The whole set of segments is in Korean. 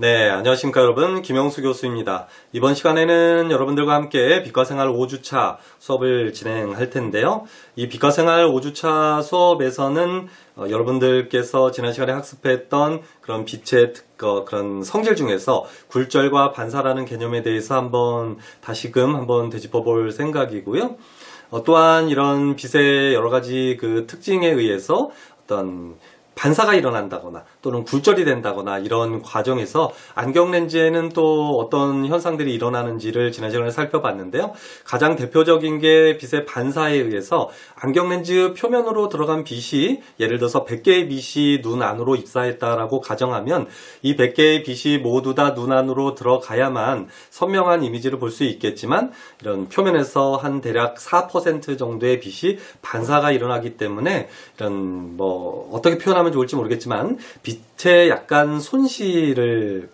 네, 안녕하십니까 여러분. 김영수 교수입니다. 이번 시간에는 여러분들과 함께 빛과생활 5주차 수업을 진행할 텐데요. 이 빛과생활 5주차 수업에서는 여러분들께서 지난 시간에 학습했던 그런 빛의 그런 성질 중에서 굴절과 반사라는 개념에 대해서 다시금 한번 되짚어 볼 생각이고요. 또한 이런 빛의 여러 가지 그 특징에 의해서 어떤 반사가 일어난다거나 또는 굴절이 된다거나 이런 과정에서 안경 렌즈에는 또 어떤 현상들이 일어나는지를 지난 시간에 살펴봤는데요. 가장 대표적인 게 빛의 반사에 의해서 안경 렌즈 표면으로 들어간 빛이 예를 들어서 100개의 빛이 눈 안으로 입사했다라고 가정하면 이 100개의 빛이 모두 다 눈 안으로 들어가야만 선명한 이미지를 볼 수 있겠지만 이런 표면에서 한 대략 4% 정도의 빛이 반사가 일어나기 때문에 이런 어떻게 표현하면 좋을지 모르겠지만 빛의 약간 손실을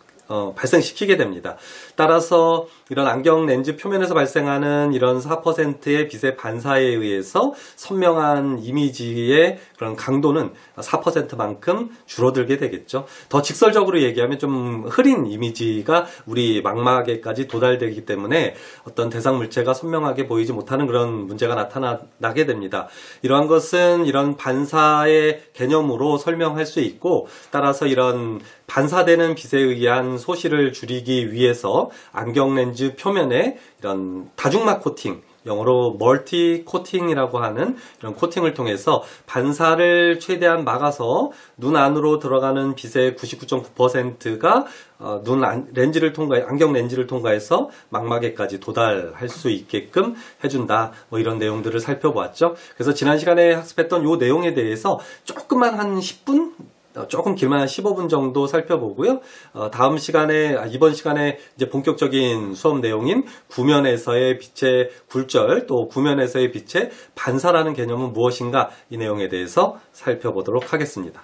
발생시키게 됩니다. 따라서 이런 안경 렌즈 표면에서 발생하는 이런 4%의 빛의 반사에 의해서 선명한 이미지의 그런 강도는 4%만큼 줄어들게 되겠죠. 더 직설적으로 얘기하면 좀 흐린 이미지가 우리 망막에까지 도달되기 때문에 어떤 대상 물체가 선명하게 보이지 못하는 그런 문제가 나타나게 됩니다. 이러한 것은 이런 반사의 개념으로 설명할 수 있고, 따라서 이런 반사되는 빛에 의한 소실을 줄이기 위해서 안경 렌즈 표면에 이런 다중막 코팅, 영어로 멀티 코팅이라고 하는 이런 코팅을 통해서 반사를 최대한 막아서 눈 안으로 들어가는 빛의 99.9%가 안경 렌즈를 통과해서 망막에까지 도달할 수 있게끔 해준다. 이런 내용들을 살펴보았죠. 그래서 지난 시간에 학습했던 이 내용에 대해서 조금만 한 10분? 조금 길면 한 15분 정도 살펴보고요. 이번 시간에 이제 본격적인 수업 내용인 구면에서의 빛의 굴절, 또 구면에서의 빛의 반사라는 개념은 무엇인가, 이 내용에 대해서 살펴보도록 하겠습니다.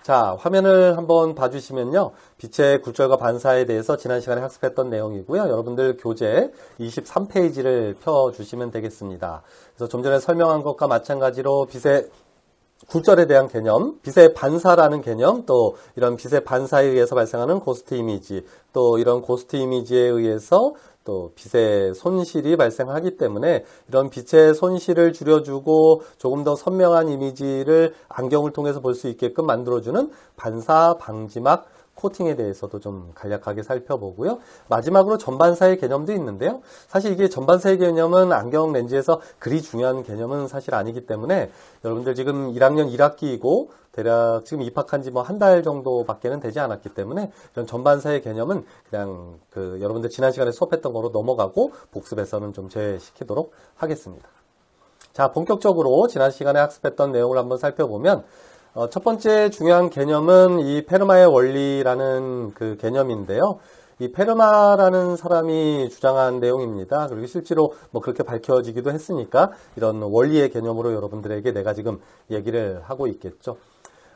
자, 화면을 한번 봐주시면요. 빛의 굴절과 반사에 대해서 지난 시간에 학습했던 내용이고요. 여러분들 교재 23페이지를 펴주시면 되겠습니다. 그래서 좀 전에 설명한 것과 마찬가지로 빛의 굴절에 대한 개념, 빛의 반사라는 개념, 또 이런 빛의 반사에 의해서 발생하는 고스트 이미지, 또 이런 고스트 이미지에 의해서 또 빛의 손실이 발생하기 때문에 이런 빛의 손실을 줄여주고 조금 더 선명한 이미지를 안경을 통해서 볼 수 있게끔 만들어주는 반사 방지막 코팅에 대해서도 좀 간략하게 살펴보고요. 마지막으로 전반사의 개념도 있는데요. 사실 이게 전반사의 개념은 안경 렌즈에서 그리 중요한 개념은 사실 아니기 때문에 여러분들 지금 1학년 1학기이고 대략 지금 입학한 지 한 달 정도밖에는 되지 않았기 때문에 이런 전반사의 개념은 그냥 여러분들 지난 시간에 수업했던 거로 넘어가고 복습에서는 좀 제외시키도록 하겠습니다. 자, 본격적으로 지난 시간에 학습했던 내용을 한번 살펴보면 첫 번째 중요한 개념은 이 페르마의 원리라는 그 개념인데요. 이 페르마라는 사람이 주장한 내용입니다. 그리고 실제로 그렇게 밝혀지기도 했으니까 이런 원리의 개념으로 여러분들에게 내가 지금 얘기를 하고 있겠죠.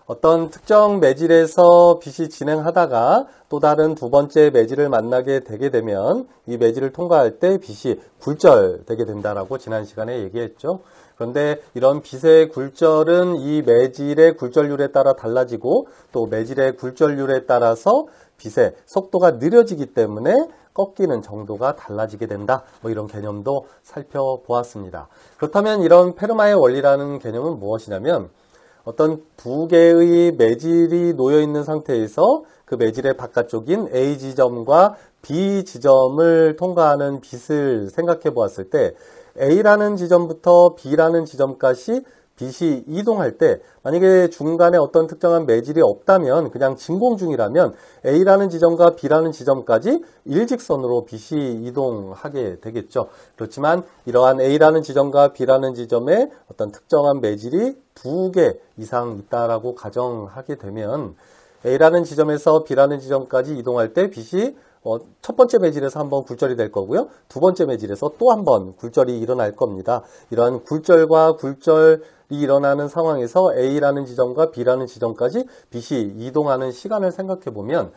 어떤 특정 매질에서 빛이 진행하다가 또 다른 두 번째 매질을 만나게 되게 되면 이 매질을 통과할 때 빛이 굴절되게 된다라고 지난 시간에 얘기했죠. 그런데 이런 빛의 굴절은 이 매질의 굴절률에 따라 달라지고 또 매질의 굴절률에 따라서 빛의 속도가 느려지기 때문에 꺾이는 정도가 달라지게 된다. 이런 개념도 살펴보았습니다. 그렇다면 이런 페르마의 원리라는 개념은 무엇이냐면 어떤 두 개의 매질이 놓여 있는 상태에서 그 매질의 바깥쪽인 A 지점과 B 지점을 통과하는 빛을 생각해 보았을 때 A라는 지점부터 B라는 지점까지 빛이 이동할 때 만약에 중간에 어떤 특정한 매질이 없다면 그냥 진공 중이라면 A라는 지점과 B라는 지점까지 일직선으로 빛이 이동하게 되겠죠. 그렇지만 이러한 A라는 지점과 B라는 지점에 어떤 특정한 매질이 2개 이상 있다라고 가정하게 되면 A라는 지점에서 B라는 지점까지 이동할 때 빛이 첫 번째 매질에서 한번 굴절이 될 거고요. 두 번째 매질에서 또 한번 굴절이 일어날 겁니다. 이러한 굴절과 굴절이 일어나는 상황에서 A라는 지점과 B라는 지점까지 빛이 이동하는 시간을 생각해 보면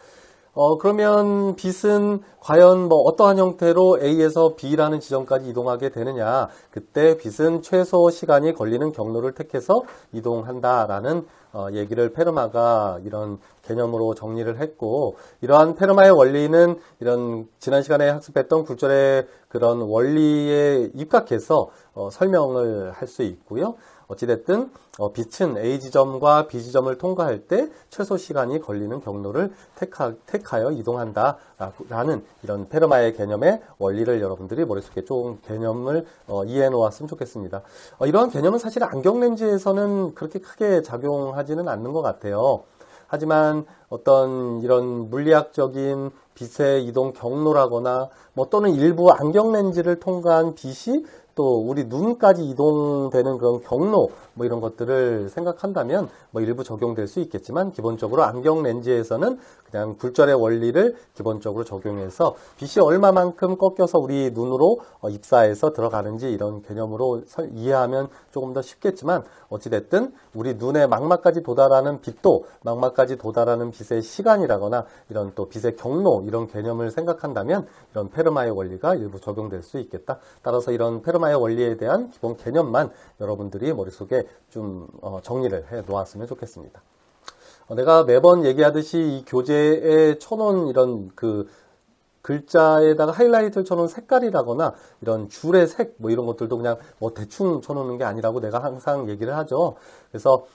그러면 빛은 과연 어떠한 형태로 A에서 B라는 지점까지 이동하게 되느냐. 그때 빛은 최소 시간이 걸리는 경로를 택해서 이동한다라는 얘기를 페르마가 이런 개념으로 정리를 했고, 이러한 페르마의 원리는 이런 지난 시간에 학습했던 굴절의 그런 원리에 입각해서 설명을 할 수 있고요. 어찌됐든 빛은 A 지점과 B 지점을 통과할 때 최소 시간이 걸리는 경로를 택하여 이동한다 라는 이런 페르마의 개념의 원리를 여러분들이 머릿속에 좀 개념을 이해해 놓았으면 좋겠습니다. 이러한 개념은 사실 안경 렌즈에서는 그렇게 크게 작용하지는 않는 것 같아요. 하지만 어떤 이런 물리학적인 빛의 이동 경로라거나 또는 일부 안경 렌즈를 통과한 빛이 또 우리 눈까지 이동되는 그런 경로 이런 것들을 생각한다면 일부 적용될 수 있겠지만, 기본적으로 안경 렌즈에서는 그냥 굴절의 원리를 기본적으로 적용해서 빛이 얼마만큼 꺾여서 우리 눈으로 입사해서 들어가는지 이런 개념으로 이해하면 조금 더 쉽겠지만, 어찌됐든 우리 눈의 망막까지 도달하는 빛도 망막까지 도달하는 빛의 시간이라거나 이런 또 빛의 경로 이런 개념을 생각한다면 이런 페르마의 원리가 일부 적용될 수 있겠다. 따라서 이런 페르마의 원리에 대한 기본 개념만 여러분들이 머릿속에 좀 정리를 해 놓았으면 좋겠습니다. 내가 매번 얘기하듯이 이 교재에 쳐놓은 이런 그 글자에다가 하이라이트를 쳐놓은 색깔이라거나 이런 줄의 색 이런 것들도 그냥 대충 쳐놓는 게 아니라고 내가 항상 얘기를 하죠. 그래서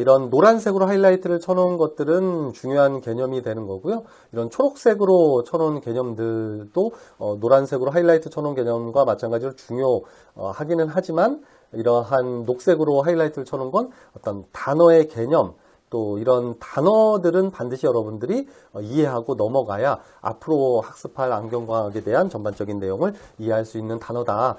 이런 노란색으로 하이라이트를 쳐놓은 것들은 중요한 개념이 되는 거고요. 이런 초록색으로 쳐놓은 개념들도 노란색으로 하이라이트 쳐놓은 개념과 마찬가지로 중요하기는 하지만, 이러한 녹색으로 하이라이트를 쳐놓은 건 어떤 단어의 개념, 또 이런 단어들은 반드시 여러분들이 이해하고 넘어가야 앞으로 학습할 안경과학에 대한 전반적인 내용을 이해할 수 있는 단어다.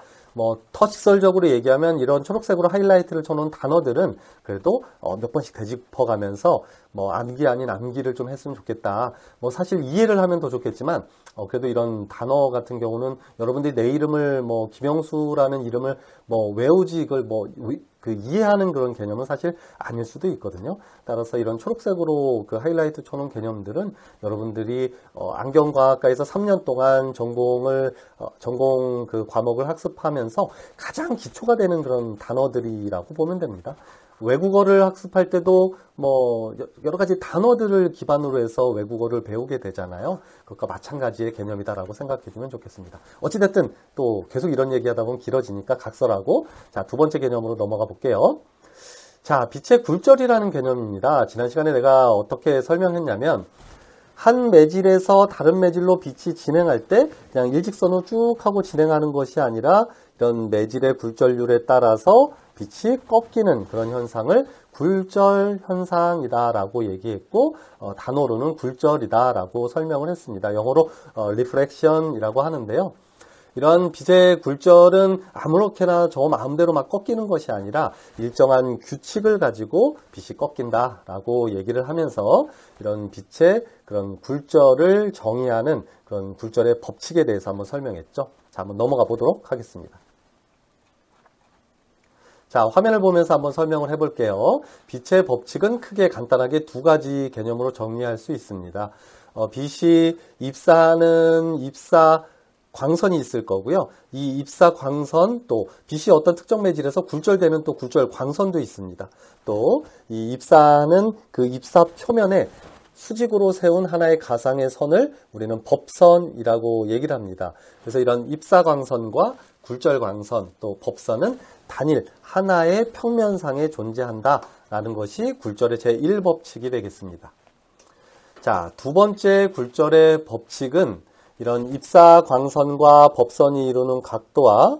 더 직설적으로 얘기하면 이런 초록색으로 하이라이트를 쳐놓은 단어들은 그래도 몇 번씩 되짚어가면서 암기 아닌 암기를 좀 했으면 좋겠다. 사실 이해를 하면 더 좋겠지만 그래도 이런 단어 같은 경우는 여러분들이 내 이름을 김영수라는 이름을 외우지 이걸 이해하는 그런 개념은 사실 아닐 수도 있거든요. 따라서 이런 초록색으로 그 하이라이트 쳐놓은 개념들은 여러분들이 안경과학과에서 3년 동안 전공 그 과목을 학습하면서 가장 기초가 되는 그런 단어들이라고 보면 됩니다. 외국어를 학습할 때도 여러 가지 단어들을 기반으로 해서 외국어를 배우게 되잖아요. 그것과 마찬가지의 개념이다라고 생각해주면 좋겠습니다. 어찌됐든 또 계속 이런 얘기하다 보면 길어지니까 각설하고, 자, 두 번째 개념으로 넘어가 볼게요. 자, 빛의 굴절이라는 개념입니다. 지난 시간에 내가 어떻게 설명했냐면, 한 매질에서 다른 매질로 빛이 진행할 때 그냥 일직선으로 쭉 하고 진행하는 것이 아니라 이런 매질의 굴절률에 따라서 빛이 꺾이는 그런 현상을 굴절 현상이다라고 얘기했고, 단어로는 굴절이다라고 설명을 했습니다. 영어로 refraction이라고 하는데요. 이런 빛의 굴절은 아무렇게나 저 마음대로 막 꺾이는 것이 아니라 일정한 규칙을 가지고 빛이 꺾인다라고 얘기를 하면서 이런 빛의 그런 굴절을 정의하는 그런 굴절의 법칙에 대해서 한번 설명했죠. 자, 한번 넘어가 보도록 하겠습니다. 자, 화면을 보면서 한번 설명을 해볼게요. 빛의 법칙은 크게 간단하게 두 가지 개념으로 정리할 수 있습니다. 빛이 입사하는 입사 광선이 있을 거고요. 이 입사 광선, 또 빛이 어떤 특정 매질에서 굴절되는 또 굴절 광선도 있습니다. 또 이 입사하는 그 입사 표면에 수직으로 세운 하나의 가상의 선을 우리는 법선이라고 얘기를 합니다. 그래서 이런 입사 광선과 굴절 광선, 또 법선은 단일 하나의 평면상에 존재한다라는 것이 굴절의 제1법칙이 되겠습니다. 자, 두 번째 굴절의 법칙은 이런 입사 광선과 법선이 이루는 각도와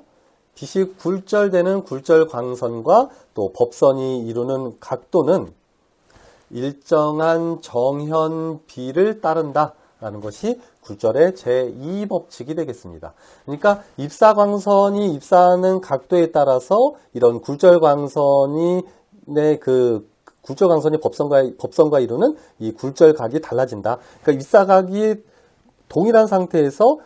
빛이 굴절되는 굴절 광선과 또 법선이 이루는 각도는 일정한 정현비를 따른다라는 것이 굴절의 제2법칙이 되겠습니다. 그러니까 입사 광선이 입사하는 각도에 따라서 이런 굴절 광선이 굴절 광선이 법선과 이루는 이 굴절각이 달라진다. 그러니까 입사각이 동일한 상태에서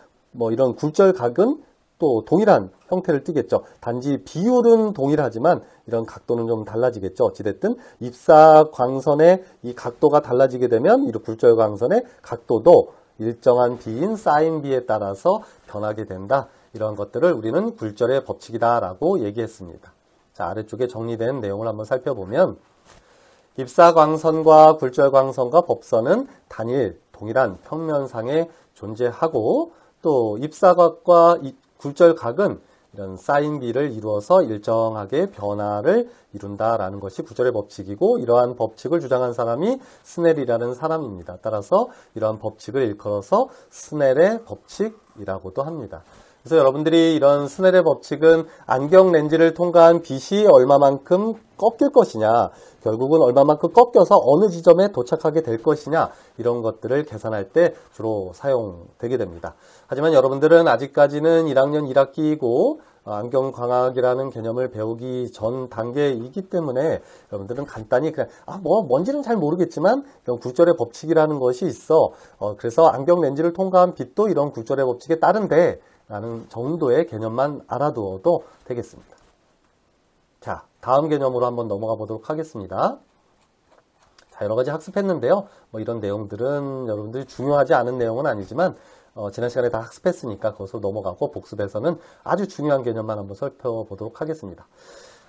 이런 굴절각은 또 동일한 형태를 띠겠죠. 단지 비율은 동일하지만 이런 각도는 좀 달라지겠죠. 어찌됐든 입사 광선의 이 각도가 달라지게 되면 이 굴절 광선의 각도도 일정한 비인 사인 비에 따라서 변하게 된다. 이런 것들을 우리는 굴절의 법칙이다라고 얘기했습니다. 자, 아래쪽에 정리된 내용을 한번 살펴보면 입사광선과 굴절광선과 법선은 단일, 동일한 평면상에 존재하고 또 입사각과 굴절각은 이런 사인비를 이루어서 일정하게 변화를 이룬다라는 것이 구절의 법칙이고 이러한 법칙을 주장한 사람이 스넬이라는 사람입니다. 따라서 이러한 법칙을 일컬어서 스넬의 법칙이라고도 합니다. 그래서 여러분들이 이런 스넬의 법칙은 안경 렌즈를 통과한 빛이 얼마만큼 꺾일 것이냐, 결국은 얼마만큼 꺾여서 어느 지점에 도착하게 될 것이냐 이런 것들을 계산할 때 주로 사용되게 됩니다. 하지만 여러분들은 아직까지는 1학년 1학기이고 안경광학이라는 개념을 배우기 전 단계이기 때문에 여러분들은 간단히 그냥 뭔지는 잘 모르겠지만 이런 굴절의 법칙이라는 것이 있어. 그래서 안경 렌즈를 통과한 빛도 이런 굴절의 법칙에 따른데 라는 정도의 개념만 알아두어도 되겠습니다. 자, 다음 개념으로 한번 넘어가 보도록 하겠습니다. 자, 여러 가지 학습했는데요. 이런 내용들은 여러분들이 중요하지 않은 내용은 아니지만 지난 시간에 다 학습했으니까 그것을 넘어가고 복습에서는 아주 중요한 개념만 한번 살펴보도록 하겠습니다.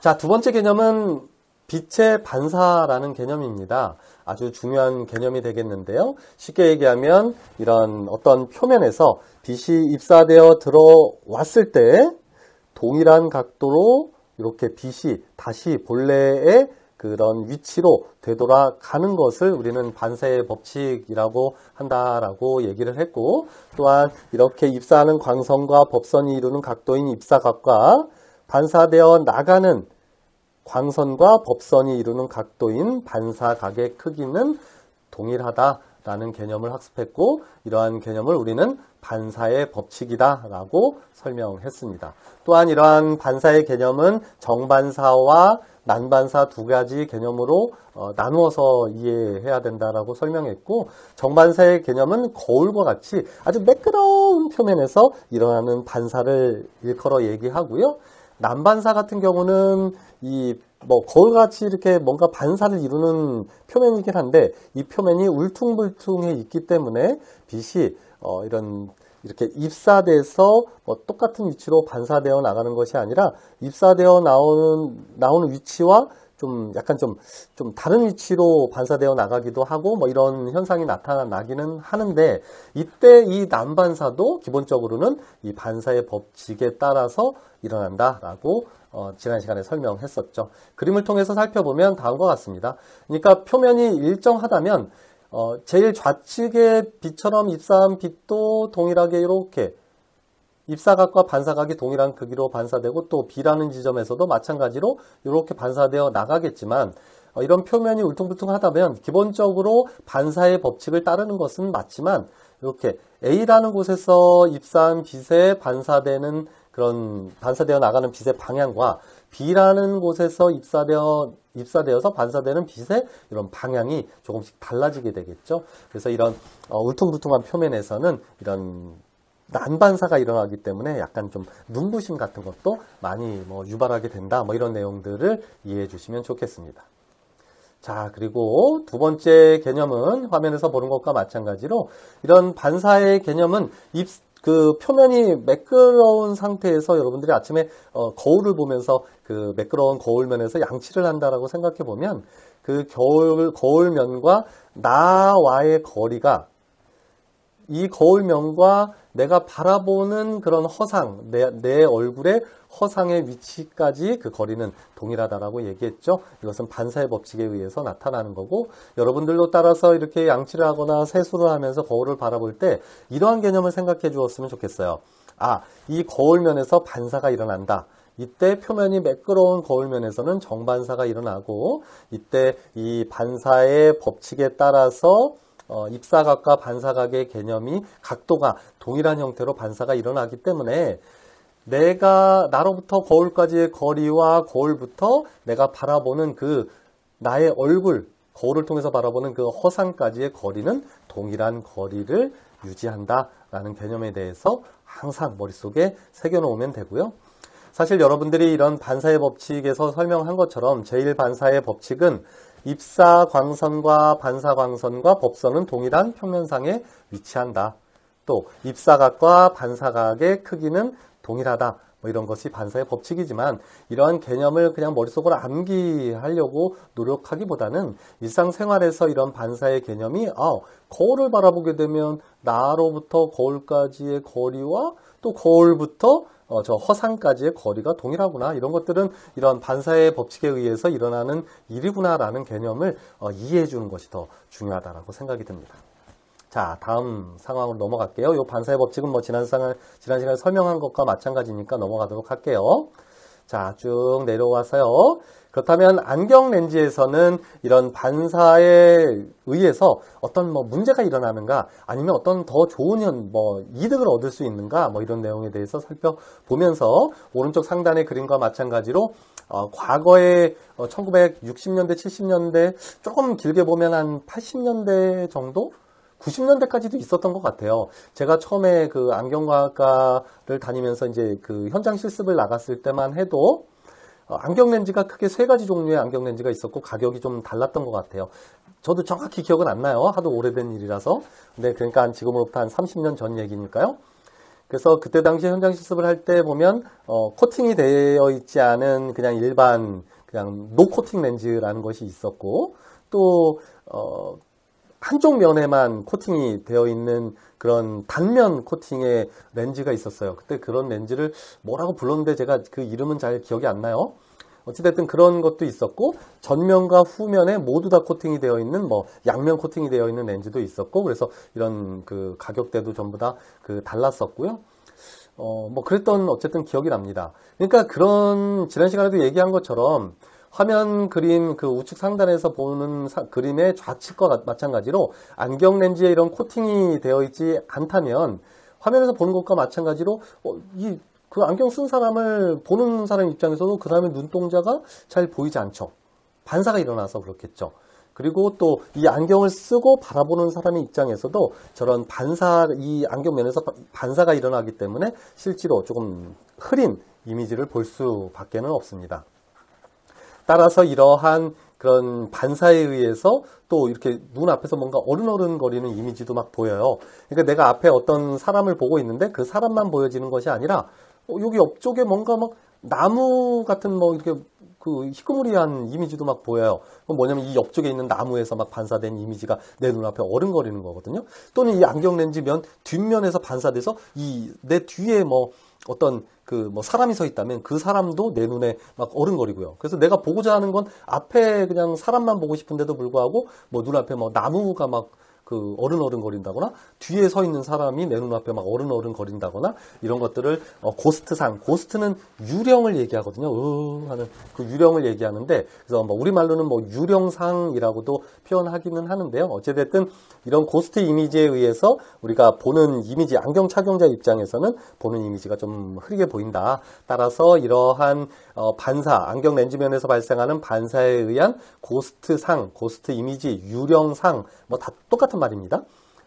자, 두 번째 개념은 빛의 반사라는 개념입니다. 아주 중요한 개념이 되겠는데요. 쉽게 얘기하면 이런 어떤 표면에서 빛이 입사되어 들어왔을 때 동일한 각도로 이렇게 빛이 다시 본래의 그런 위치로 되돌아가는 것을 우리는 반사의 법칙이라고 한다라고 얘기를 했고, 또한 이렇게 입사하는 광선과 법선이 이루는 각도인 입사각과 반사되어 나가는 광선과 법선이 이루는 각도인 반사각의 크기는 동일하다라는 개념을 학습했고, 이러한 개념을 우리는 반사의 법칙이다라고 설명했습니다. 또한 이러한 반사의 개념은 정반사와 난반사 두 가지 개념으로 나누어서 이해해야 된다라고 설명했고, 정반사의 개념은 거울과 같이 아주 매끄러운 표면에서 일어나는 반사를 일컬어 얘기하고요. 난반사 같은 경우는 거울같이 이렇게 뭔가 반사를 이루는 표면이긴 한데 이 표면이 울퉁불퉁해 있기 때문에 빛이 이렇게 입사돼서 똑같은 위치로 반사되어 나가는 것이 아니라 입사되어 나오는 위치와 약간 다른 위치로 반사되어 나가기도 하고 이런 현상이 나타나기는 하는데, 이때 이 난반사도 기본적으로는 이 반사의 법칙에 따라서 일어난다라고 지난 시간에 설명했었죠. 그림을 통해서 살펴보면 다음과 같습니다. 그러니까 표면이 일정하다면 제일 좌측의 빛처럼 입사한 빛도 동일하게 이렇게 입사각과 반사각이 동일한 크기로 반사되고 또 B라는 지점에서도 마찬가지로 이렇게 반사되어 나가겠지만, 이런 표면이 울퉁불퉁하다면 기본적으로 반사의 법칙을 따르는 것은 맞지만 이렇게 A라는 곳에서 입사한 빛에 반사되어 나가는 빛의 방향과 B라는 곳에서 입사되어서 반사되는 빛의 이런 방향이 조금씩 달라지게 되겠죠. 그래서 이런 울퉁불퉁한 표면에서는 이런 난반사가 일어나기 때문에 약간 좀 눈부심 같은 것도 많이 유발하게 된다. 이런 내용들을 이해해 주시면 좋겠습니다. 자, 그리고 두 번째 개념은 화면에서 보는 것과 마찬가지로 이런 반사의 개념은 그 표면이 매끄러운 상태에서 여러분들이 아침에 거울을 보면서 그 매끄러운 거울면에서 양치를 한다라고 생각해 보면 그 거울면과 나와의 거리가 이 거울면과 내가 바라보는 그런 허상, 내 얼굴의 허상의 위치까지 그 거리는 동일하다라고 얘기했죠. 이것은 반사의 법칙에 의해서 나타나는 거고, 여러분들도 따라서 이렇게 양치를 하거나 세수를 하면서 거울을 바라볼 때 이러한 개념을 생각해 주었으면 좋겠어요. 이 거울면에서 반사가 일어난다. 이때 표면이 매끄러운 거울면에서는 정반사가 일어나고, 이때 이 반사의 법칙에 따라서 입사각과 반사각의 개념이 각도가 동일한 형태로 반사가 일어나기 때문에 나로부터 거울까지의 거리와 거울부터 내가 바라보는 그 나의 얼굴, 거울을 통해서 바라보는 그 허상까지의 거리는 동일한 거리를 유지한다라는 개념에 대해서 항상 머릿속에 새겨놓으면 되고요. 사실 여러분들이 이런 반사의 법칙에서 설명한 것처럼 제1반사의 법칙은 입사광선과 반사광선과 법선은 동일한 평면상에 위치한다. 또 입사각과 반사각의 크기는 동일하다. 뭐 이런 것이 반사의 법칙이지만 이러한 개념을 그냥 머릿속으로 암기하려고 노력하기보다는 일상생활에서 이런 반사의 개념이 거울을 바라보게 되면 나로부터 거울까지의 거리와 또 거울부터 저 허상까지의 거리가 동일하구나. 이런 것들은 이런 반사의 법칙에 의해서 일어나는 일이구나라는 개념을 이해해 주는 것이 더 중요하다고 생각이 듭니다. 자, 다음 상황으로 넘어갈게요. 이 반사의 법칙은 뭐 지난 시간에 설명한 것과 마찬가지니까 넘어가도록 할게요. 자, 쭉 내려와서요. 그렇다면 안경 렌즈에서는 이런 반사에 의해서 어떤 뭐 문제가 일어나는가, 아니면 어떤 더 좋은 이득을 얻을 수 있는가, 뭐 이런 내용에 대해서 살펴보면서 오른쪽 상단의 그림과 마찬가지로 과거에 1960년대, 70년대, 조금 길게 보면 한 80년대 정도? 90년대까지도 있었던 것 같아요. 제가 처음에 그 안경과학과를 다니면서 이제 그 현장 실습을 나갔을 때만 해도 안경 렌즈가 크게 세 가지 종류의 안경 렌즈가 있었고 가격이 좀 달랐던 것 같아요. 저도 정확히 기억은 안 나요. 하도 오래된 일이라서. 근데 그러니까 지금으로부터 한 30년 전 얘기니까요. 그래서 그때 당시 현장 실습을 할 때 보면 코팅이 되어 있지 않은 그냥 일반 그냥 노 코팅 렌즈라는 것이 있었고, 또 한쪽 면에만 코팅이 되어 있는 그런 단면 코팅의 렌즈가 있었어요. 그때 그런 렌즈를 뭐라고 불렀는데 제가 그 이름은 잘 기억이 안 나요. 어찌됐든 그런 것도 있었고, 전면과 후면에 모두 다 코팅이 되어 있는 양면 코팅이 되어 있는 렌즈도 있었고, 그래서 이런 그 가격대도 전부 다 그 달랐었고요. 그랬던 어쨌든 기억이 납니다. 그러니까 그런 지난 시간에도 얘기한 것처럼 화면 그림 그 우측 상단에서 보는 그림의 좌측과 마찬가지로 안경 렌즈에 이런 코팅이 되어 있지 않다면 화면에서 보는 것과 마찬가지로 그 안경 쓴 사람을 보는 사람 입장에서도 그 사람의 눈동자가 잘 보이지 않죠. 반사가 일어나서 그렇겠죠. 그리고 또 이 안경을 쓰고 바라보는 사람의 입장에서도 저런 이 안경면에서 반사가 일어나기 때문에 실제로 조금 흐린 이미지를 볼 수밖에는 없습니다. 따라서 이러한 그런 반사에 의해서 또 이렇게 눈앞에서 뭔가 어른어른거리는 이미지도 막 보여요. 그러니까 내가 앞에 어떤 사람을 보고 있는데 그 사람만 보여지는 것이 아니라 여기 옆쪽에 뭔가 막 나무 같은 이렇게 그 희끄무리한 이미지도 막 보여요. 그건 뭐냐면 이 옆쪽에 있는 나무에서 막 반사된 이미지가 내 눈앞에 어른거리는 거거든요. 또는 이 안경 렌즈면 뒷면에서 반사돼서 내 뒤에 어떤 사람이 서 있다면 그 사람도 내 눈에 막 어른거리고요. 그래서 내가 보고자 하는 건 앞에 그냥 사람만 보고 싶은데도 불구하고 눈앞에 나무가 막 그 어른거린다거나 뒤에 서 있는 사람이 내 눈앞에 막 어른거린다거나 이런 것들을 고스트상, 고스트는 유령을 얘기하거든요. 하는 그 유령을 얘기하는데, 그래서 우리말로는 유령상이라고도 표현하기는 하는데요. 어찌됐든 이런 고스트 이미지에 의해서 우리가 보는 이미지, 안경 착용자 입장에서는 보는 이미지가 좀 흐리게 보인다. 따라서 이러한 반사, 안경 렌즈면에서 발생하는 반사에 의한 고스트상, 고스트 이미지, 유령상, 다 똑같은 말입니다.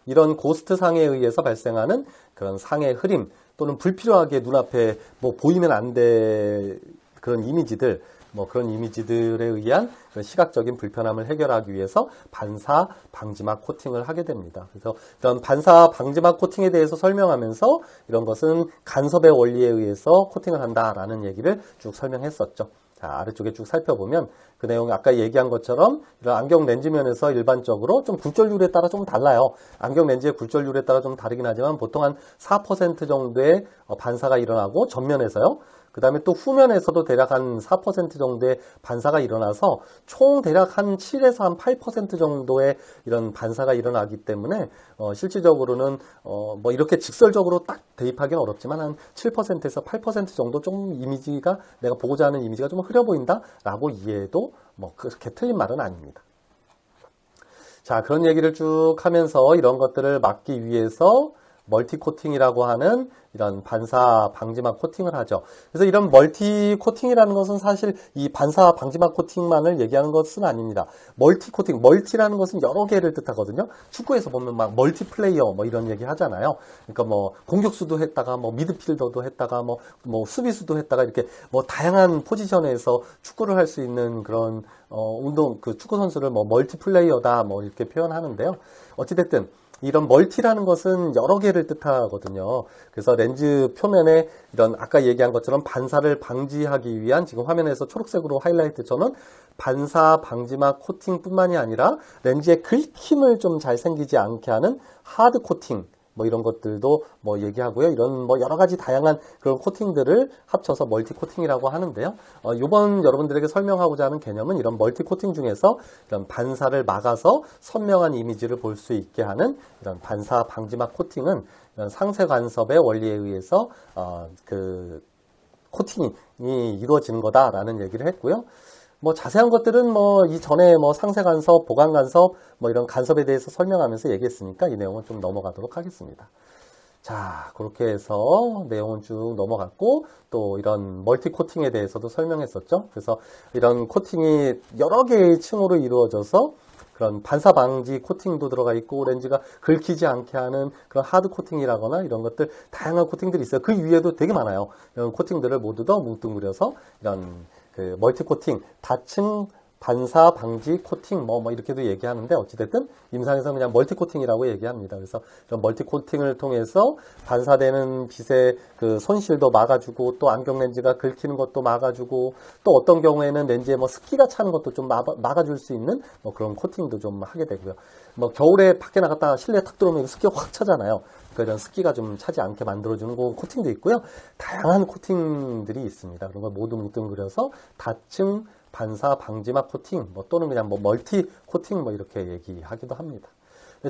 이런 고스트상에 의해서 발생하는 그런 상의 흐림, 또는 불필요하게 눈앞에 보이면 안 될 그런 이미지들, 그런 이미지들에 의한 그런 시각적인 불편함을 해결하기 위해서 반사 방지막 코팅을 하게 됩니다. 그래서 이런 반사 방지막 코팅에 대해서 설명하면서 이런 것은 간섭의 원리에 의해서 코팅을 한다라는 얘기를 쭉 설명했었죠. 자, 아래쪽에 쭉 살펴보면 그 내용이 아까 얘기한 것처럼 이런 안경 렌즈면에서 일반적으로 좀 굴절률에 따라 좀 달라요. 안경 렌즈의 굴절률에 따라 좀 다르긴 하지만 보통 한 4% 정도의 반사가 일어나고 전면에서요. 그 다음에 또 후면에서도 대략 한 4% 정도의 반사가 일어나서 총 대략 한 7에서 한 8% 정도의 이런 반사가 일어나기 때문에 실질적으로는 이렇게 직설적으로 딱 대입하기는 어렵지만 한 7%에서 8% 정도 좀 이미지가 내가 보고자 하는 이미지가 좀 흐려 보인다 라고 이해해도 그렇게 틀린 말은 아닙니다. 자, 그런 얘기를 쭉 하면서 이런 것들을 막기 위해서 멀티 코팅이라고 하는 이런 반사 방지막 코팅을 하죠. 그래서 이런 멀티 코팅이라는 것은 사실 이 반사 방지막 코팅만을 얘기하는 것은 아닙니다. 멀티 코팅, 멀티라는 것은 여러 개를 뜻하거든요. 축구에서 보면 막 멀티 플레이어 이런 얘기 하잖아요. 그러니까 공격수도 했다가 미드필더도 했다가 수비수도 했다가 이렇게 다양한 포지션에서 축구를 할 수 있는 그런 운동 그 축구 선수를 멀티 플레이어다 이렇게 표현하는데요. 어찌됐든 이런 멀티라는 것은 여러 개를 뜻하거든요. 그래서 렌즈 표면에 이런 아까 얘기한 것처럼 반사를 방지하기 위한 지금 화면에서 초록색으로 하이라이트 쳐놓은 반사 방지막 코팅뿐만이 아니라 렌즈의 긁힘을 좀 잘 생기지 않게 하는 하드 코팅 뭐 이런 것들도 뭐 얘기하고요. 이런 뭐 여러 가지 다양한 그런 코팅들을 합쳐서 멀티 코팅이라고 하는데요. 이번 여러분들에게 설명하고자 하는 개념은 이런 멀티 코팅 중에서 이런 반사를 막아서 선명한 이미지를 볼 수 있게 하는 이런 반사 방지막 코팅은 이런 상세 간섭의 원리에 의해서 그 코팅이 이루어지는 거다라는 얘기를 했고요. 뭐 자세한 것들은 뭐 이전에 뭐 상세 간섭, 보강 간섭, 뭐 이런 간섭에 대해서 설명하면서 얘기했으니까 이 내용은 좀 넘어가도록 하겠습니다. 자, 그렇게 해서 내용은 쭉 넘어갔고 또 이런 멀티 코팅에 대해서도 설명했었죠. 그래서 이런 코팅이 여러 개의 층으로 이루어져서 그런 반사 방지 코팅도 들어가 있고 렌즈가 긁히지 않게 하는 그런 하드 코팅이라거나 이런 것들 다양한 코팅들이 있어요. 그 위에도 되게 많아요. 이런 코팅들을 모두 다 뭉뚱그려서 이런 그 멀티 코팅, 다층 반사 방지 코팅 뭐 이렇게도 얘기하는데 어찌됐든 임상에서는 그냥 멀티 코팅이라고 얘기합니다. 그래서 이런 멀티 코팅을 통해서 반사되는 빛의 그 손실도 막아주고 또 안경 렌즈가 긁히는 것도 막아주고 또 어떤 경우에는 렌즈에 뭐 습기가 차는 것도 좀 막아줄 수 있는 뭐 그런 코팅도 좀 하게 되고요. 뭐 겨울에 밖에 나갔다가 실내에 탁 들어오면 습기가 확 차잖아요. 그러니까 이런 습기가 좀 차지 않게 만들어주는 코팅도 있고요. 다양한 코팅들이 있습니다. 그런 걸 모두 뭉뚱그려서 다층 반사 방지막 코팅, 뭐 또는 그냥 뭐 멀티 코팅 뭐 이렇게 얘기하기도 합니다.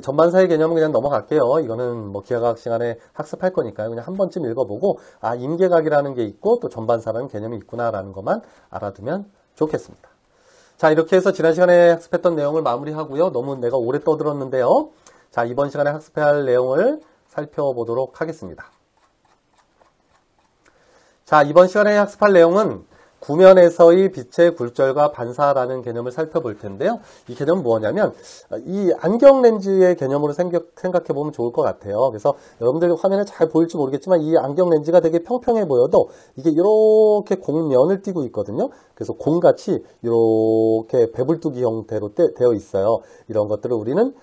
전반사의 개념은 그냥 넘어갈게요. 이거는 뭐 기하과학 시간에 학습할 거니까요. 그냥 한 번쯤 읽어보고 아 임계각이라는 게 있고 또 전반사라는 개념이 있구나라는 것만 알아두면 좋겠습니다. 자, 이렇게 해서 지난 시간에 학습했던 내용을 마무리하고요. 너무 내가 오래 떠들었는데요. 자, 이번 시간에 학습해야 할 내용을 살펴보도록 하겠습니다. 자, 이번 시간에 학습할 내용은 구면에서의 빛의 굴절과 반사라는 개념을 살펴볼 텐데요. 이 개념은 뭐냐면 이 안경 렌즈의 개념으로 생각해 보면 좋을 것 같아요. 그래서 여러분들 화면에 잘 보일지 모르겠지만 이 안경 렌즈가 되게 평평해 보여도 이게 이렇게 공면을 띠고 있거든요. 그래서 공같이 이렇게 배불뚝이 형태로 되어 있어요. 이런 것들을 우리는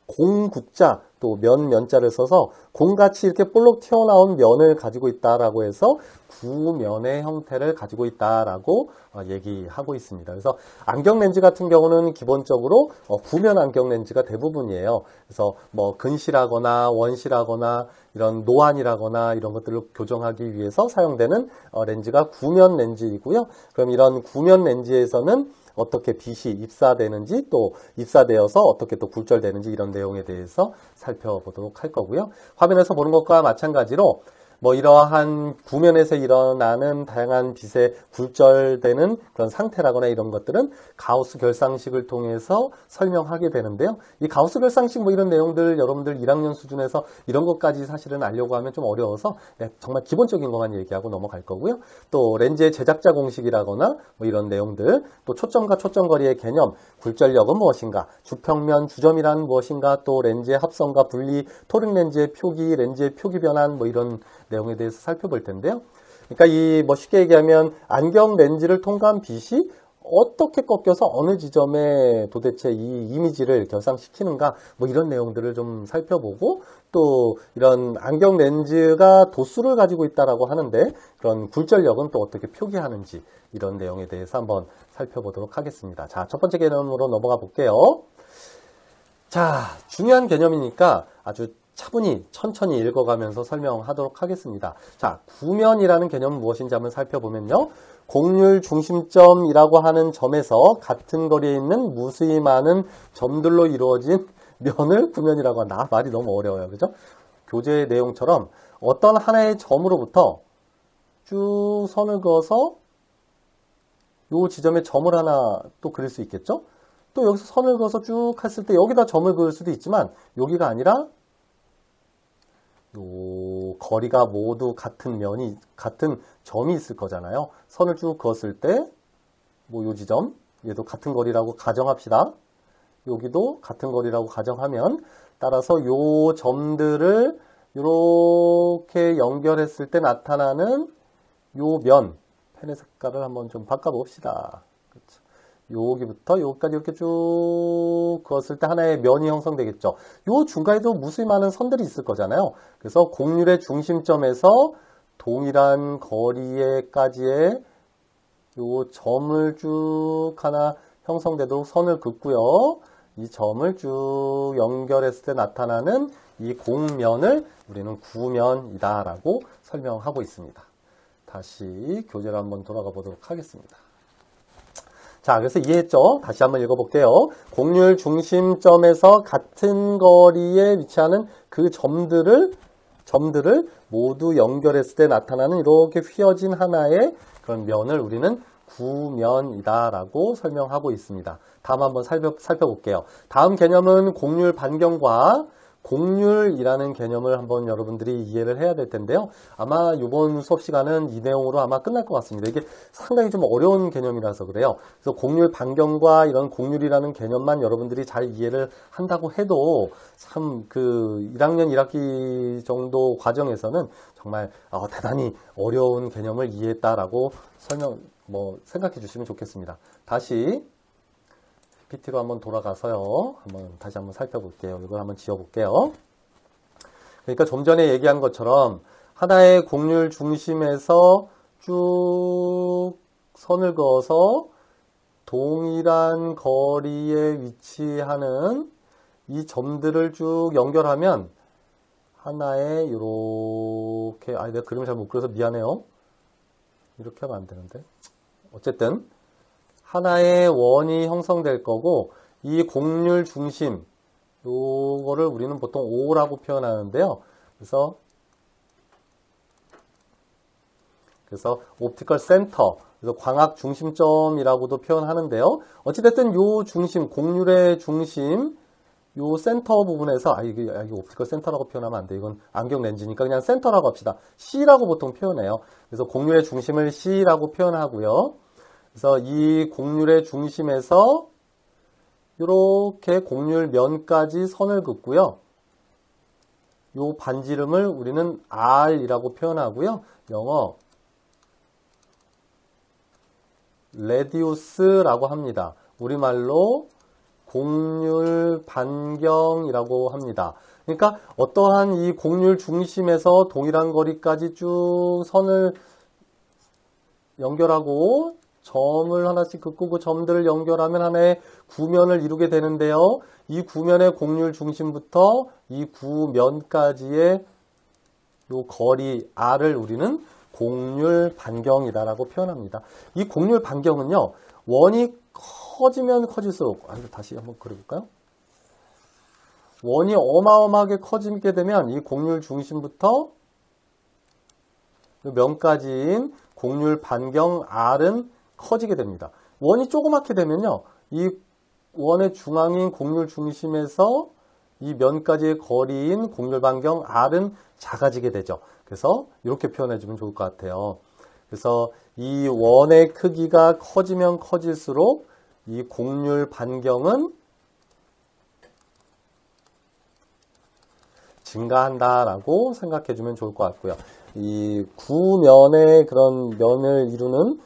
공국자 또 면자를 써서 공같이 이렇게 볼록 튀어나온 면을 가지고 있다라고 해서 구면의 형태를 가지고 있다라고 얘기하고 있습니다. 그래서 안경 렌즈 같은 경우는 기본적으로 구면 안경 렌즈가 대부분이에요. 그래서 뭐 근시라거나 원시라거나 이런 노안이라거나 이런 것들을 교정하기 위해서 사용되는 렌즈가 구면 렌즈이고요. 그럼 이런 구면 렌즈에서는 어떻게 빛이 입사되는지 또 입사되어서 어떻게 또 굴절되는지 이런 내용에 대해서 살펴보도록 할 거고요. 화면에서 보는 것과 마찬가지로 뭐 이러한 구면에서 일어나는 다양한 빛에 굴절되는 그런 상태라거나 이런 것들은 가우스 결상식을 통해서 설명하게 되는데요. 이 가우스 결상식 뭐 이런 내용들 여러분들 1학년 수준에서 이런 것까지 사실은 알려고 하면 좀 어려워서 정말 기본적인 것만 얘기하고 넘어갈 거고요. 또 렌즈의 제작자 공식이라거나 뭐 이런 내용들, 또 초점과 초점거리의 개념, 굴절력은 무엇인가, 주평면, 주점이란 무엇인가, 또 렌즈의 합성과 분리, 토릭 렌즈의 표기, 렌즈의 표기 변환 뭐 이런 내용에 대해서 살펴볼 텐데요. 그러니까 이 뭐 쉽게 얘기하면 안경 렌즈를 통과한 빛이 어떻게 꺾여서 어느 지점에 도대체 이 이미지를 결상시키는가 뭐 이런 내용들을 좀 살펴보고 또 이런 안경 렌즈가 도수를 가지고 있다라고 하는데 그런 굴절력은 또 어떻게 표기하는지 이런 내용에 대해서 한번 살펴보도록 하겠습니다. 자, 첫 번째 개념으로 넘어가 볼게요. 자, 중요한 개념이니까 아주 차분히 천천히 읽어가면서 설명하도록 하겠습니다. 자, 구면이라는 개념은 무엇인지 한번 살펴보면요. 곡률 중심점이라고 하는 점에서 같은 거리에 있는 무수히 많은 점들로 이루어진 면을 구면이라고 한다. 말이 너무 어려워요. 그죠? 교재 내용처럼 어떤 하나의 점으로부터 쭉 선을 그어서 이 지점에 점을 하나 또 그릴 수 있겠죠? 또 여기서 선을 그어서 쭉 했을 때 여기다 점을 그을 수도 있지만 여기가 아니라 요 거리가 모두 같은 점이 있을 거잖아요. 선을 쭉 그었을 때 뭐 요 지점 얘도 같은 거리라고 가정합시다. 여기도 같은 거리라고 가정하면 따라서 요 점들을 이렇게 연결했을 때 나타나는 요 면, 펜의 색깔을 한번 좀 바꿔 봅시다. 그렇죠. 여기부터 여기까지 이렇게 쭉 그었을 때 하나의 면이 형성되겠죠. 요 중간에도 무수히 많은 선들이 있을 거잖아요. 그래서 곡률의 중심점에서 동일한 거리에까지의 요 점을 쭉 하나 형성되도록 선을 긋고요. 이 점을 쭉 연결했을 때 나타나는 이 곡면을 우리는 구면이다라고 설명하고 있습니다. 다시 교재로 한번 돌아가 보도록 하겠습니다. 자, 그래서 이해했죠? 다시 한번 읽어볼게요. 곡률 중심점에서 같은 거리에 위치하는 그 점들을 모두 연결했을 때 나타나는 이렇게 휘어진 하나의 그런 면을 우리는 구면이다라고 설명하고 있습니다. 다음 한번 살펴볼게요. 다음 개념은 곡률 반경과 곡률이라는 개념을 한번 여러분들이 이해를 해야 될 텐데요. 아마 이번 수업 시간은 이 내용으로 아마 끝날 것 같습니다. 이게 상당히 좀 어려운 개념이라서 그래요. 그래서 곡률 반경과 이런 곡률이라는 개념만 여러분들이 잘 이해를 한다고 해도 참 그 1학년 1학기 정도 과정에서는 정말 대단히 어려운 개념을 이해했다라고 생각해 주시면 좋겠습니다. 다시 PPT로 한번 돌아가서요. 다시 한번 살펴볼게요. 이걸 한번 지워볼게요. 그러니까 좀 전에 얘기한 것처럼 하나의 곡률 중심에서 쭉 선을 그어서 동일한 거리에 위치하는 이 점들을 쭉 연결하면 하나의 이렇게 내가 그림을 잘 못 그려서 미안해요. 이렇게 하면 안 되는데. 어쨌든 하나의 원이 형성될 거고 이 곡률 중심 요거를 우리는 보통 O라고 표현하는데요. 그래서 옵티컬 센터, 그래서 광학 중심점이라고도 표현하는데요. 어찌됐든 요 중심, 곡률의 중심, 요 센터 부분에서 이게 옵티컬 센터라고 표현하면 안 돼. 이건 안경 렌즈니까 그냥 센터라고 합시다. C라고 보통 표현해요. 그래서 곡률의 중심을 C라고 표현하고요. 그래서 이 곡률의 중심에서 이렇게 곡률 면까지 선을 긋고요. 이 반지름을 우리는 R이라고 표현하고요. 영어 레디우스라고 합니다. 우리말로 곡률 반경이라고 합니다. 그러니까 어떠한 이 곡률 중심에서 동일한 거리까지 쭉 선을 연결하고 점을 하나씩 긋고 그 점들을 연결하면 하나의 구면을 이루게 되는데요. 이 구면의 곡률 중심부터 이 구면까지의 요 거리 R을 우리는 곡률 반경이다라고 표현합니다. 이 곡률 반경은요. 원이 커지면 커질수록 다시 한번 그려볼까요? 원이 어마어마하게 커지게 되면 이 곡률 중심부터 면까지인 곡률 반경 R은 커지게 됩니다. 원이 조그맣게 되면요. 이 원의 중앙인 곡률 중심에서 이 면까지의 거리인 곡률 반경 R은 작아지게 되죠. 그래서 이렇게 표현해 주면 좋을 것 같아요. 그래서 이 원의 크기가 커지면 커질수록 이 곡률 반경은 증가한다라고 생각해 주면 좋을 것 같고요. 이 구면의 그런 면을 이루는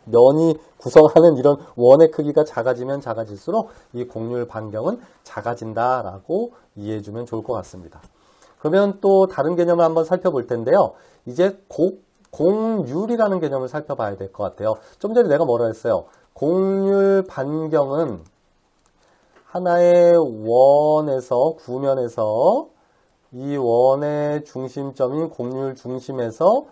면이 구성하는 이런 원의 크기가 작아지면 작아질수록 이 곡률 반경은 작아진다라고 이해해 주면 좋을 것 같습니다. 그러면 또 다른 개념을 한번 살펴볼 텐데요. 이제 곡률이라는 개념을 살펴봐야 될 것 같아요. 좀 전에 내가 뭐라 했어요? 곡률 반경은 하나의 원에서 구면에서 이 원의 중심점인 곡률 중심에서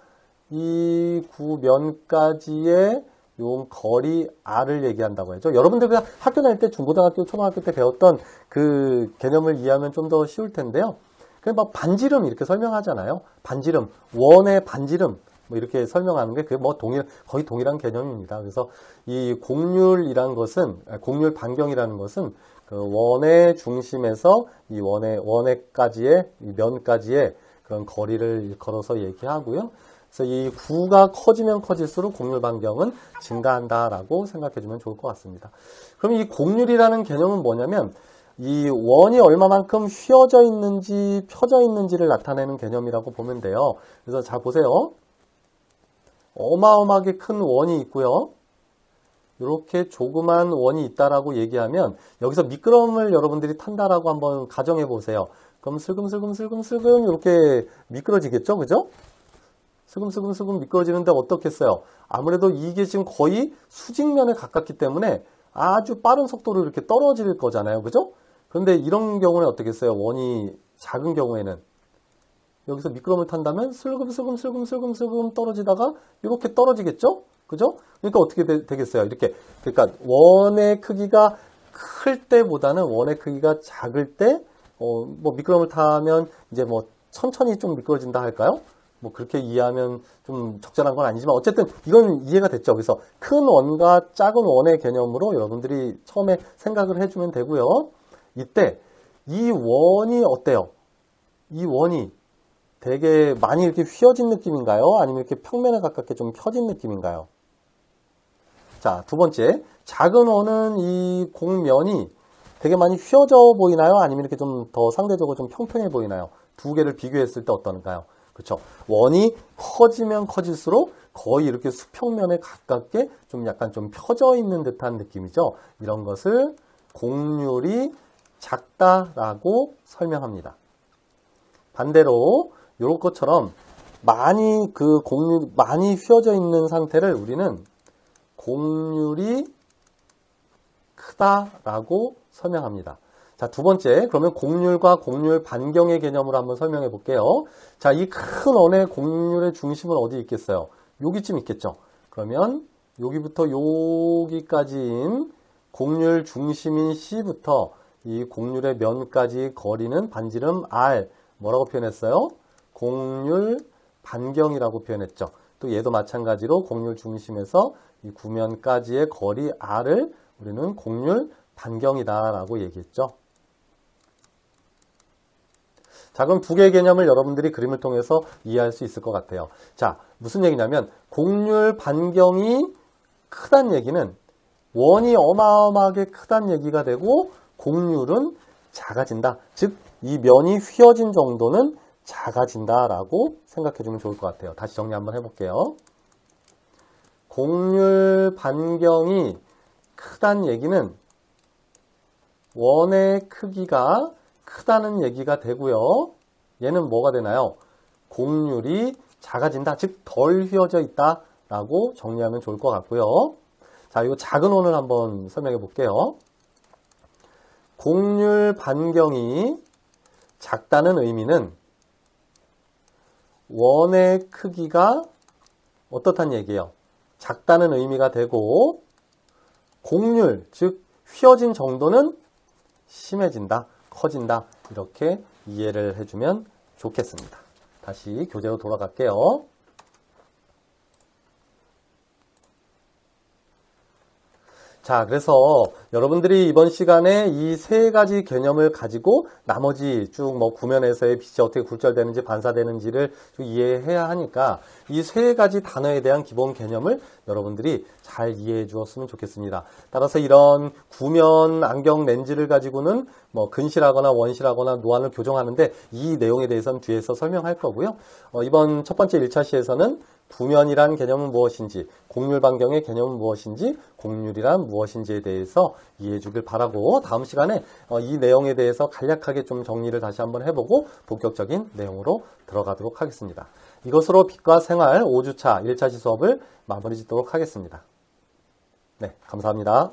이 구면까지의 요 거리 R을 얘기한다고 했죠. 여러분들 그냥 학교 다닐 때 중고등학교, 초등학교 때 배웠던 그 개념을 이해하면 좀 더 쉬울 텐데요. 그냥 막 반지름 이렇게 설명하잖아요. 반지름, 원의 반지름 뭐 이렇게 설명하는 게 그게 뭐 거의 동일한 개념입니다. 그래서 이 곡률이란 것은 곡률 반경이라는 것은 그 원의 중심에서 이 원에까지의 이 면까지의 그런 거리를 걸어서 얘기하고요. 그래서 이 구가 커지면 커질수록 곡률 반경은 증가한다라고 생각해 주면 좋을 것 같습니다. 그럼 이 곡률이라는 개념은 뭐냐면 이 원이 얼마만큼 휘어져 있는지 펴져 있는지를 나타내는 개념이라고 보면 돼요. 그래서 잘 보세요. 어마어마하게 큰 원이 있고요. 이렇게 조그만 원이 있다라고 얘기하면 여기서 미끄럼을 여러분들이 탄다라고 한번 가정해 보세요. 그럼 슬금슬금 이렇게 미끄러지겠죠? 그죠? 슬금슬금 미끄러지는데 어떻겠어요? 아무래도 이게 지금 거의 수직면에 가깝기 때문에 아주 빠른 속도로 이렇게 떨어질 거잖아요. 그죠? 그런데 이런 경우는 어떻겠어요? 원이 작은 경우에는 여기서 미끄럼을 탄다면 슬금 떨어지다가 이렇게 떨어지겠죠? 그죠? 그러니까 어떻게 되겠어요? 이렇게. 그러니까 원의 크기가 클 때보다는 원의 크기가 작을 때, 뭐 미끄럼을 타면 이제 뭐 천천히 좀 미끄러진다 할까요? 뭐 그렇게 이해하면 좀 적절한 건 아니지만 어쨌든 이건 이해가 됐죠. 그래서 큰 원과 작은 원의 개념으로 여러분들이 처음에 생각을 해주면 되고요. 이때 이 원이 어때요? 이 원이 되게 많이 이렇게 휘어진 느낌인가요? 아니면 이렇게 평면에 가깝게 좀 펴진 느낌인가요? 자, 두 번째, 작은 원은 이 곡면이 되게 많이 휘어져 보이나요? 아니면 이렇게 좀 더 상대적으로 좀 평평해 보이나요? 두 개를 비교했을 때 어떤가요? 그렇죠. 원이 커지면 커질수록 거의 이렇게 수평면에 가깝게 좀 약간 좀 펴져 있는 듯한 느낌이죠. 이런 것을 곡률이 작다라고 설명합니다. 반대로 이런 것처럼 많이 곡률이 많이 휘어져 있는 상태를 우리는 곡률이 크다라고 설명합니다. 자, 두 번째, 그러면 곡률과 곡률 반경의 개념으로 한번 설명해 볼게요. 자, 이 큰 원의 곡률의 중심은 어디 있겠어요? 여기쯤 있겠죠. 그러면 여기부터 여기까지인 곡률 중심인 C부터 이 곡률의 면까지 거리는 반지름 R, 뭐라고 표현했어요? 곡률 반경이라고 표현했죠. 또 얘도 마찬가지로 곡률 중심에서 이 구면까지의 거리 R을 우리는 곡률 반경이다라고 얘기했죠. 자, 그럼 두 개의 개념을 여러분들이 그림을 통해서 이해할 수 있을 것 같아요. 자, 무슨 얘기냐면 곡률 반경이 크다는 얘기는 원이 어마어마하게 크다는 얘기가 되고 곡률은 작아진다. 즉, 이 면이 휘어진 정도는 작아진다라고 생각해주면 좋을 것 같아요. 다시 정리 한번 해볼게요. 곡률 반경이 크다는 얘기는 원의 크기가 크다는 얘기가 되고요. 얘는 뭐가 되나요? 곡률이 작아진다. 즉, 덜 휘어져 있다라고 정리하면 좋을 것 같고요. 자, 이 작은 원을 한번 설명해 볼게요. 곡률 반경이 작다는 의미는 원의 크기가 어떻다는 얘기예요? 작다는 의미가 되고 곡률, 즉 휘어진 정도는 심해진다, 커진다 이렇게 이해를 해주면 좋겠습니다. 다시 교재로 돌아갈게요. 자, 그래서 여러분들이 이번 시간에 이 세 가지 개념을 가지고 나머지 쭉 뭐 구면에서의 빛이 어떻게 굴절되는지 반사되는지를 좀 이해해야 하니까 이 세 가지 단어에 대한 기본 개념을 여러분들이 잘 이해해 주었으면 좋겠습니다. 따라서 이런 구면 안경 렌즈를 가지고는 뭐 근실하거나 원실하거나 노안을 교정하는데 이 내용에 대해서는 뒤에서 설명할 거고요. 이번 첫 번째 1차 시에서는 구면이란 개념은 무엇인지, 곡률 반경의 개념은 무엇인지, 곡률이란 무엇인지에 대해서 이해해 주길 바라고 다음 시간에 이 내용에 대해서 간략하게 좀 정리를 다시 한번 해보고 본격적인 내용으로 들어가도록 하겠습니다. 이것으로 빛과 생활 5주차 1차 시 수업을 마무리 짓도록 하겠습니다. 네, 감사합니다.